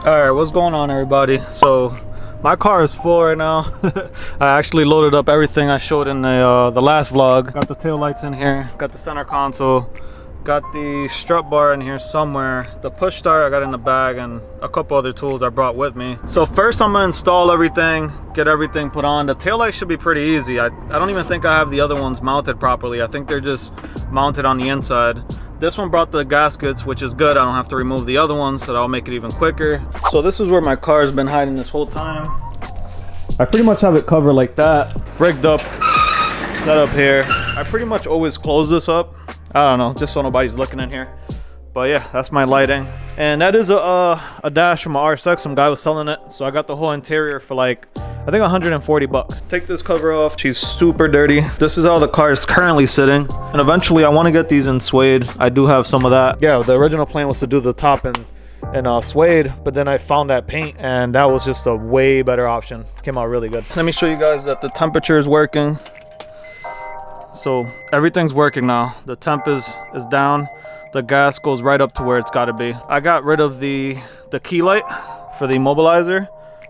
Alright, what's going on, everybody? So my car is full right now. I actually loaded up everything I showed in the last vlog. Got the tail lights in here, got the center console, got the strut bar in here somewhere. The push start I got in the bag, and a couple other tools I brought with me. So first I'm gonna install everything, get everything put on. The tail light should be pretty easy. I don't even think I have the other ones mounted properly. I think they're just mounted on the inside. This one brought the gaskets, which is good. I don't have to remove the other ones, so that'll make it even quicker. So this is where my car's been hiding this whole time. I pretty much have it covered like that, rigged up, set up here. I pretty much always close this up. I don't know, just so nobody's looking in here. But yeah, that's my lighting. And that is a dash from a RSX. Some guy was selling it, so I got the whole interior for like, I think 140 bucks. Take this cover off. She's super dirty. This is how the car is currently sitting. And eventually I want to get these in suede. I do have some of that. Yeah, the original plan was to do the top in suede, but then I found that paint, and that was just a way better option. Came out really good. Let me show you guys that the temperature is working. So everything's working now. The temp is down. The gas goes right up to where it's got to be. I got rid of the key light for the immobilizer.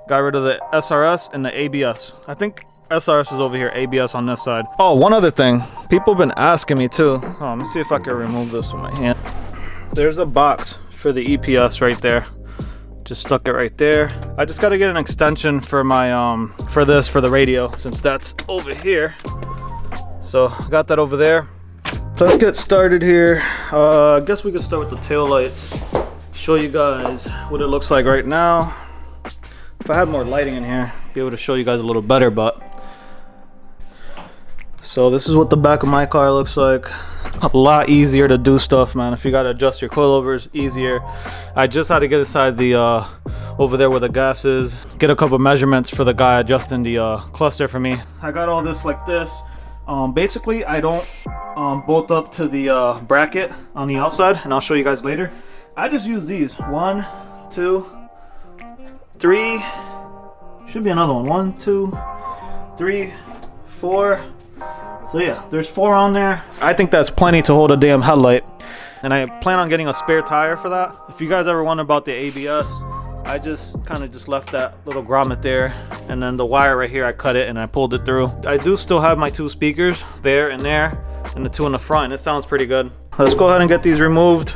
Got rid of the SRS and the ABS. I think SRS is over here, ABS on this side. Oh, one other thing. People have been asking me too. Oh, let me see if I can remove this with my hand. There's a box for the EPS right there. Just stuck it right there. I just got to get an extension for my for the radio, since that's over here. So got that over there. Let's get started here. I guess we could start with the tail lights. Show you guys what it looks like right now. If I had more lighting in here, I'd be able to show you guys a little better. But so this is what the back of my car looks like. A lot easier to do stuff, man. If you gotta adjust your coilovers, easier. I just had to get inside the over there where the gas is, get a couple measurements for the guy adjusting the cluster for me. I got all this like this. Basically I don't bolt up to the bracket on the outside, and I'll show you guys later. I just use these. 1, 2, 3, should be another one. 1, 2, 3, 4. So yeah, there's 4 on there. I think that's plenty to hold a damn headlight, and I plan on getting a spare tire for that. If you guys ever wonder about the ABS, I just kind of left that little grommet there, and then the wire right here, I cut it and I pulled it through. I do still have my 2 speakers there, and the 2 in the front, and it sounds pretty good. Let's go ahead and get these removed.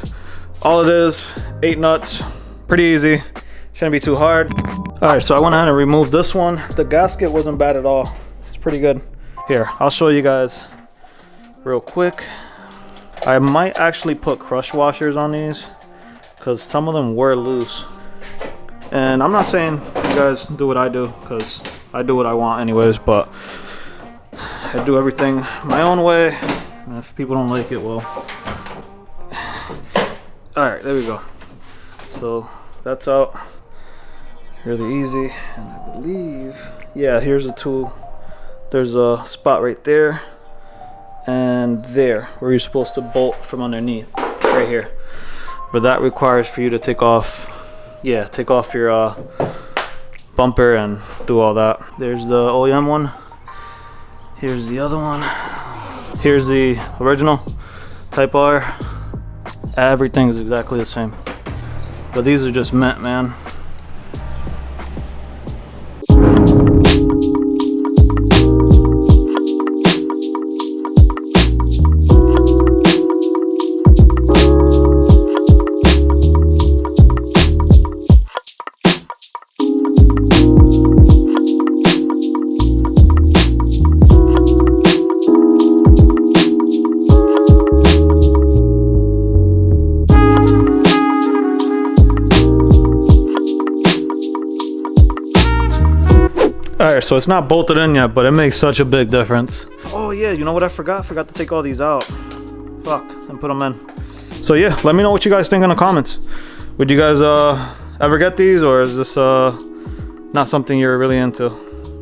All it is, 8 nuts, pretty easy, shouldn't be too hard. All right, so I went ahead and removed this one. The gasket wasn't bad at all, it's pretty good. Here, I'll show you guys real quick. I might actually put crush washers on these, because some of them were loose. And I'm not saying you guys do what I do, because I do what I want anyways, but I do everything my own way, and if people don't like it, well. Alright, there we go. So that's out really easy, and I believe, yeah, here's a tool. There's a spot right there and there where you're supposed to bolt from underneath, right here. But that requires for you to take off your bumper and do all that. There's the OEM one. Here's the other one. Here's the original Type R. Everything is exactly the same. But these are just mint, man. Alright, so it's not bolted in yet, but it makes such a big difference. Oh yeah, you know what I forgot? I forgot to take all these out. Fuck, and put them in. So yeah, let me know what you guys think in the comments. Would you guys ever get these, or is this not something you're really into?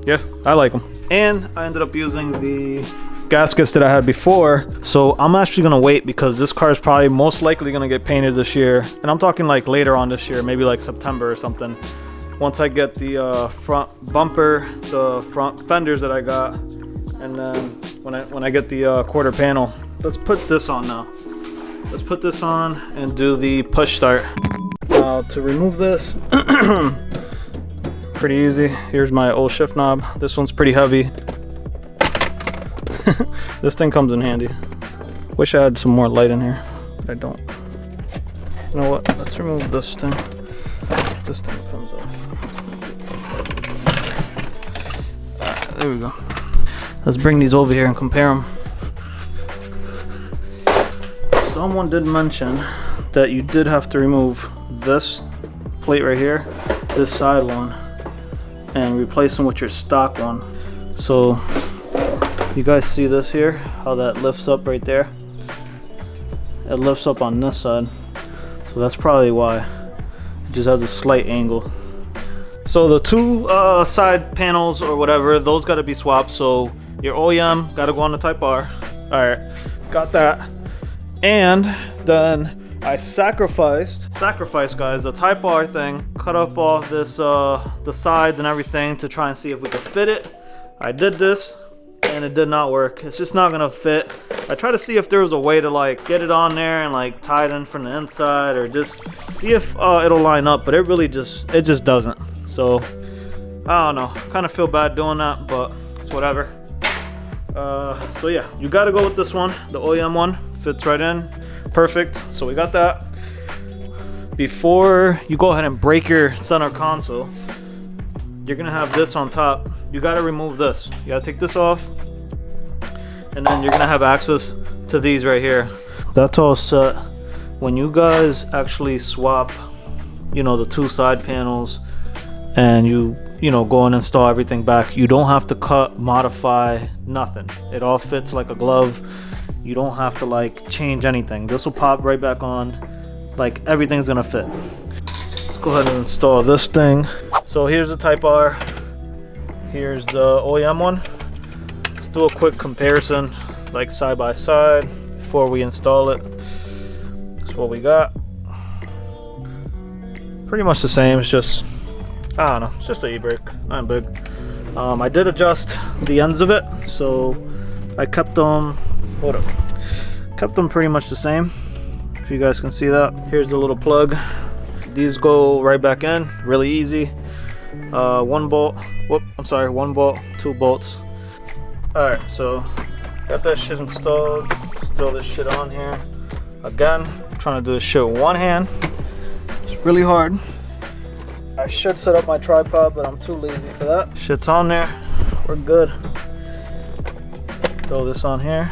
Yeah, I like them. And I ended up using the gaskets that I had before, so I'm actually gonna wait, because this car is probably most likely gonna get painted this year, and I'm talking like later on this year, maybe like September or something. Once I get the front bumper, the front fenders that I got, and then when I get the quarter panel. Let's put this on now. Let's put this on and do the push start. All Now to remove this, pretty easy. Here's my old shift knob. This one's pretty heavy. This thing comes in handy. Wish I had some more light in here, but I don't. You know what? Let's remove this thing. This thing comes off. Alright, there we go. Let's bring these over here and compare them. Someone did mention that you did have to remove this plate right here, this side one, and replace them with your stock one. So you guys see this here, how that lifts up right there? It lifts up on this side, so that's probably why. It just has a slight angle. So the two side panels or whatever, those got to be swapped. So your OEM got to go on the Type R. All right, got that. And then I sacrificed guys, the Type R thing, cut up all this the sides and everything to try and see if we could fit it. I did this and it did not work. It's just not gonna fit. I tried to see if there was a way to like get it on there and like tie it in from the inside, or just see if it'll line up, but it just doesn't. So I don't know, kind of feel bad doing that, but it's whatever. So yeah, you got to go with this one, the OEM one. Fits right in, perfect. So we got that. Before you go ahead and break your center console, you're gonna have this on top. You got to remove this. You got to take this off, and then you're gonna have access to these right here. That's all set. When you guys actually swap, you know, the two side panels, and you know, go and install everything back, you don't have to cut, modify, nothing. It all fits like a glove. You don't have to like change anything. This will pop right back on. Like everything's gonna fit. Let's go ahead and install this thing. So here's the Type R. Here's the OEM one. Let's do a quick comparison, like side by side, before we install it. That's what we got. Pretty much the same. It's just, I don't know, it's just an e-brake, not big. I did adjust the ends of it, so I kept them, kept them pretty much the same, if you guys can see that. Here's the little plug. These go right back in, really easy. One bolt, one bolt, 2 bolts. Alright, so got that shit installed. Let's throw this shit on here. Again, I'm trying to do this shit with one hand. It's really hard. I should set up my tripod, but I'm too lazy for that. Shit's on there. We're good. Throw this on here.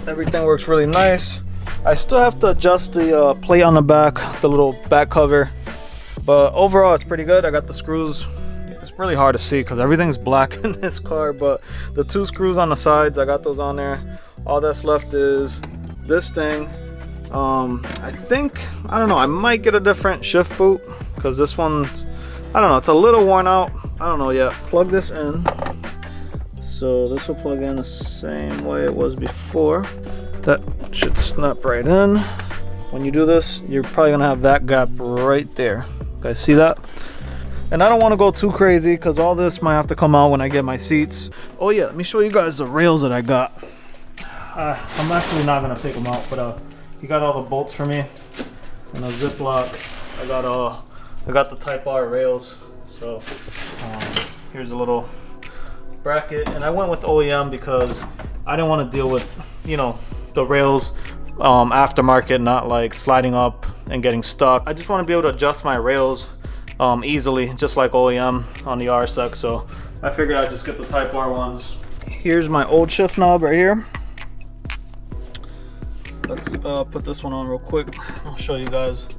Everything works really nice. I still have to adjust the plate on the back, the little back cover, but overall it's pretty good. I got the screws. It's really hard to see because everything's black in this car, but the 2 screws on the sides, I got those on there. All that's left is this thing. I don't know, I might get a different shift boot because this one's, I don't know, it's a little worn out. I don't know yet. Plug this in. So this will plug in the same way it was before. That should snap right in. When you do this, you're probably gonna have that gap right there. Guys, see that? And I don't want to go too crazy because all this might have to come out when I get my seats. Oh yeah, let me show you guys the rails that I got. I'm actually not gonna take them out, but you got all the bolts for me and a Ziploc. I got the Type R rails. So here's a little bracket, and I went with OEM because I didn't want to deal with, you know, the rails aftermarket not like sliding up and getting stuck. I just want to be able to adjust my rails easily, just like OEM on the RSX. So I figured I'd just get the Type R ones. Here's my old shift knob right here. Let's put this one on real quick. I'll show you guys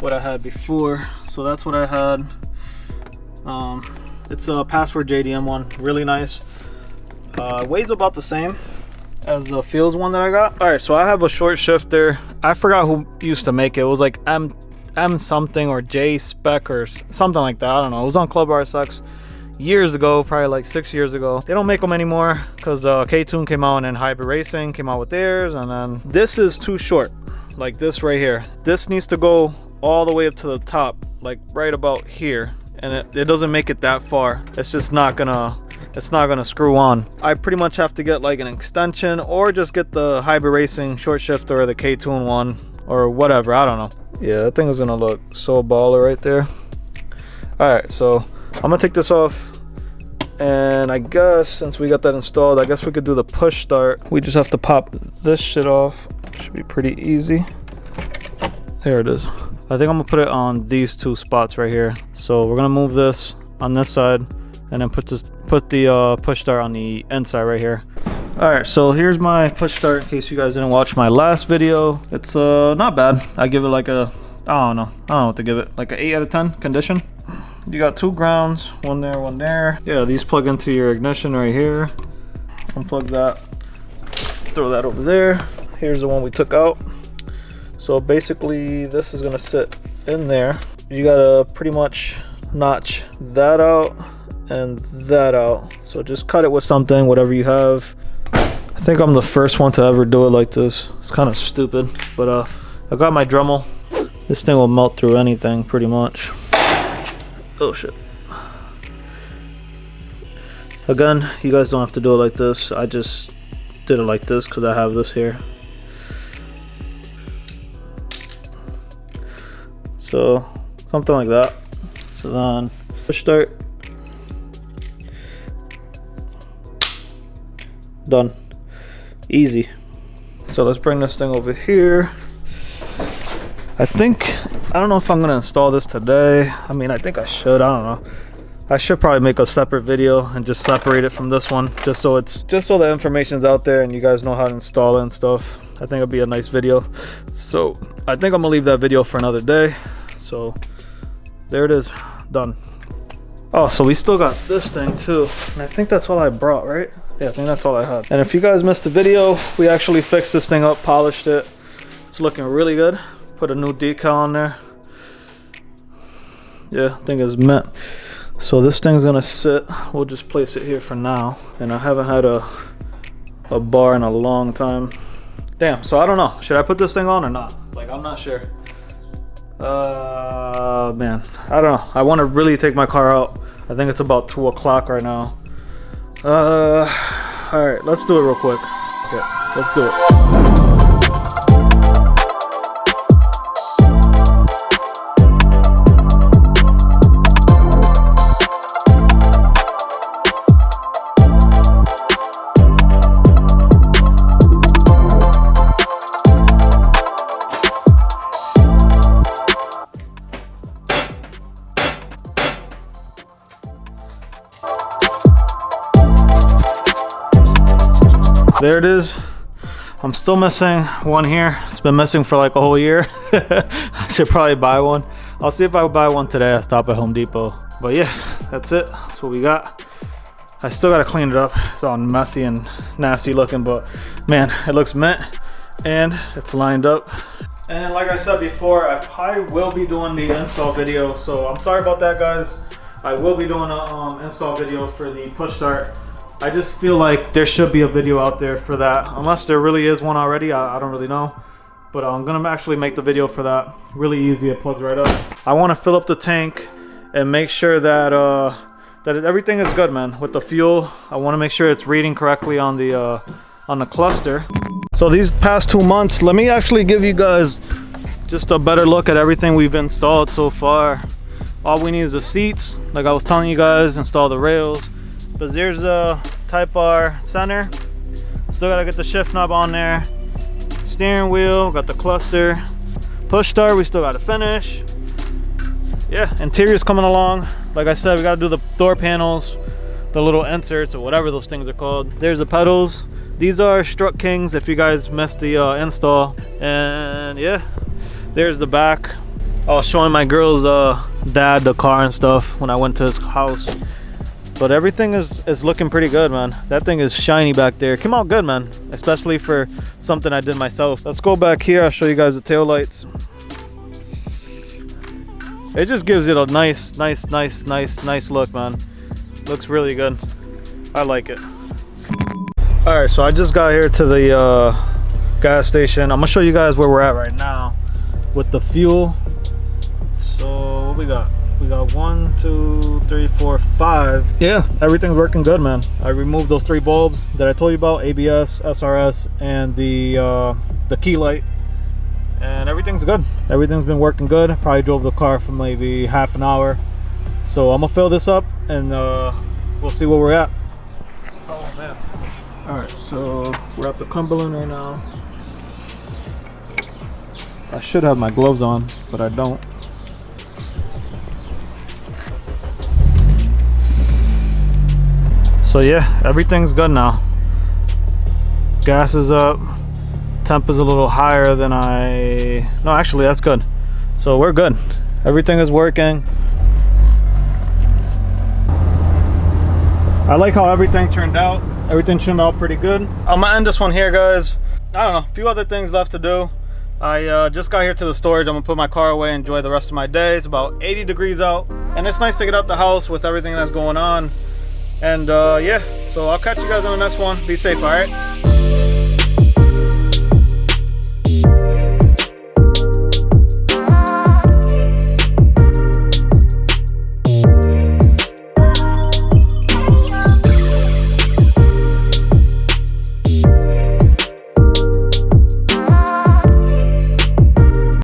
what I had before. So that's what I had. It's a Password JDM one, really nice. Weighs about the same as the Fields one that I got. All right, so I have a short shifter. I forgot who used to make it. It was like M something or J Spec or something like that. I don't know. It was on Club RSX years ago, probably like 6 years ago. They don't make them anymore because K-Tune came out, and then Hybrid Racing came out with theirs. And then this is too short, like this right here. This needs to go all the way up to the top, like right about here, and it doesn't make it that far. It's just not gonna, it's not gonna screw on. I pretty much have to get like an extension, or just get the Hybrid Racing short shifter or the K-Tune one, or whatever, I don't know. Yeah, that thing is gonna look so baller right there. All right, so I'm gonna take this off, and I guess since we got that installed, I guess we could do the push start. We just have to pop this shit off. Should be pretty easy. There it is. I think I'm gonna put it on these two spots right here. So we're gonna move this on this side, and then put the push start on the inside right here. All right, so here's my push start in case you guys didn't watch my last video. It's not bad. I give it like a, I don't know what to give it, like an 8 out of 10 condition. You got 2 grounds, one there, one there. Yeah, these plug into your ignition right here. Unplug that, throw that over there. Here's the one we took out. So basically this is gonna sit in there. You gotta pretty much notch that out and that out. So just cut it with something, whatever you have. I think I'm the first one to ever do it like this. It's kind of stupid, but I got my Dremel. This thing will melt through anything pretty much. Oh shit. Again, you guys don't have to do it like this. I just did it like this because I have this here. So something like that. So then push start. Done. Easy. So let's bring this thing over here. I don't know if I'm gonna install this today. I mean, I think I should. I don't know. I should probably make a separate video and just separate it from this one, just so the information's out there and you guys know how to install it and stuff. I think it'll be a nice video. So I think I'm gonna leave that video for another day. So there it is, done. Oh, so we still got this thing too, and I think that's all I brought, right? Yeah, I think that's all I had. And if you guys missed the video, we actually fixed this thing up, polished it. It's looking really good. Put a new decal on there. Yeah, thing is mint. So this thing's gonna sit. We'll just place it here for now. And I haven't had a bar in a long time. Damn, so I don't know. Should I put this thing on or not? Like, I'm not sure. Man, I don't know. I want to really take my car out. I think it's about 2 o'clock right now. All right, let's do it real quick. Yeah, let's do it. There it is. I'm still missing one here. It's been missing for like a whole year. I should probably buy one. I'll see if I buy one today. I stop at Home Depot. But yeah, that's it. That's what we got. I still gotta clean it up. It's all messy and nasty looking, but man, it looks mint and it's lined up. And like I said before, I probably will be doing the install video. So I'm sorry about that, guys. I will be doing an install video for the push start. I just feel like there should be a video out there for that, unless there really is one already. I don't really know, but I'm gonna actually make the video for that. Really easy, it plugs right up. I want to fill up the tank and make sure that that everything is good, man. With the fuel, I want to make sure it's reading correctly on the cluster. So these past 2 months, let me actually give you guys just a better look at everything we've installed so far. All we need is the seats, like I was telling you guys. Install the rails. But there's the Type R center. Still gotta get the shift knob on there. Steering wheel, got the cluster. Push start, we still gotta finish. Yeah, interior's coming along. Like I said, we gotta do the door panels, the little inserts or whatever those things are called. There's the pedals. These are Strut Kings if you guys missed the install. And yeah, there's the back. I was showing my girl's dad the car and stuff when I went to his house. But everything is looking pretty good, man. That thing is shiny back there. Came out good, man. Especially for something I did myself. Let's go back here. I'll show you guys the tail lights. It just gives it a nice look, man. Looks really good. I like it. All right, so I just got here to the gas station. I'm gonna show you guys where we're at right now with the fuel. So what we got? We got 1, 2, 3, 4, 5. Yeah, everything's working good, man. I removed those 3 bulbs that I told you about, ABS, SRS, and the key light. and everything's good. Everything's been working good. I probably drove the car for maybe half an hour. So I'm gonna fill this up and we'll see where we're at. Oh man. Alright, so we're at the Cumberland right now. I should have my gloves on, but I don't. So yeah, everything's good now. Gas is up. Temp is a little higher than no, actually that's good. So we're good. Everything is working. I like how everything turned out. Everything turned out pretty good. I'm gonna end this one here, guys. I don't know, a few other things left to do. I just got here to the storage. I'm gonna put my car away and enjoy the rest of my day. It's about 80 degrees out, and it's nice to get out the house with everything that's going on. And yeah, so I'll catch you guys on the next one. Be safe, all right?